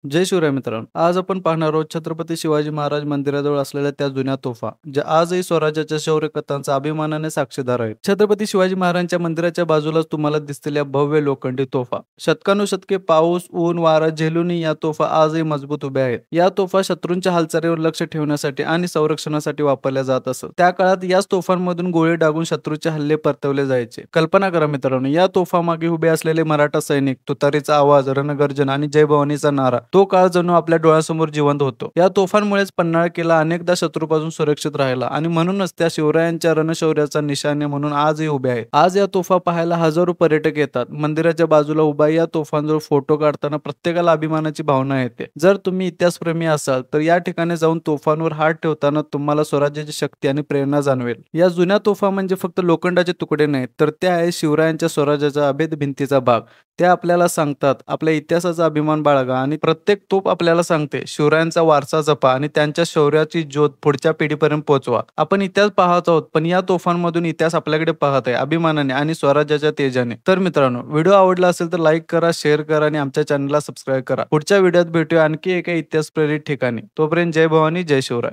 जय शिवराय मित्रांनो. आज आपण पाहणार आहोत छत्रपती शिवाजी महाराज मंदिराजवळ असलेल्या त्या जुन्या तोफा, ज्या आजही स्वराज्याच्या शौर्य कथांचा अभिमानाने साक्षीदार आहेत. छत्रपती शिवाजी महाराजांच्या मंदिराच्या बाजूलाच तुम्हाला दिसलेल्या भव्य लोखंडी तोफा. शतकानुशतके पाऊस, ऊन, वारा झेलूनही या तोफा आजही मजबूत उभ्या आहेत. या तोफा शत्रूंच्या हालचालीवर लक्ष ठेवण्यासाठी आणि संरक्षणासाठी वापरल्या जात असत. त्या काळात याच तोफांमधून गोळे डागून शत्रूचे हल्ले परतवले जायचे. कल्पना करा मित्रांनो, या तोफा मागे उभे असलेले मराठा सैनिक, तुतारीचा आवाज, रणगर्जन आणि जय भवानीचा नारा. तो काळ जणू आपल्या डोळ्यासमोर जिवंत होतो. या तोफांमुळेच पन्हाळा किल्ला अनेकदा शत्रूपासून सुरक्षित राहिला आणि म्हणूनच त्या शिवरायांच्या रणशौर्याचा निशाणे म्हणून आजही उभे आहेत. आज या तोफा पाहायला हजारो पर्यटक येतात. मंदिराच्या बाजूला उभा या तोफांजवळ फोटो काढताना प्रत्येकाला अभिमानाची भावना येते. जर तुम्ही इतिहासप्रेमी असाल तर या ठिकाणी जाऊन तोफांवर हात ठेवताना तुम्हाला स्वराज्याची शक्ती आणि प्रेरणा जाणवेल. या जुन्या तोफा म्हणजे फक्त लोखंडाचे तुकडे नाहीत, तर त्या आहेत शिवरायांच्या स्वराज्याचा अभेद भिंतीचा भाग. त्या आपल्याला सांगतात आपल्या इतिहासाचा अभिमान बाळगा आणि प्रत्येक तोफ आपल्याला सांगते शिवरायांचा वारसा जपा आणि त्यांच्या शौर्याची ज्योत पुढच्या पिढीपर्यंत पोहोचवा. आपण इतिहास पाहत आहोत, पण या तोफांमधून इतिहास आपल्याकडे पाहत आहे अभिमानाने आणि स्वराज्याच्या तेजाने. तर मित्रांनो, व्हिडिओ आवडला असेल तर लाईक करा, शेअर करा आणि आमच्या चॅनलला सबस्क्राईब करा. पुढच्या व्हिडिओत भेटूया आणखी एका इतिहास प्रेरित ठिकाणी. तोपर्यंत जय भवानी, जय शिवराय.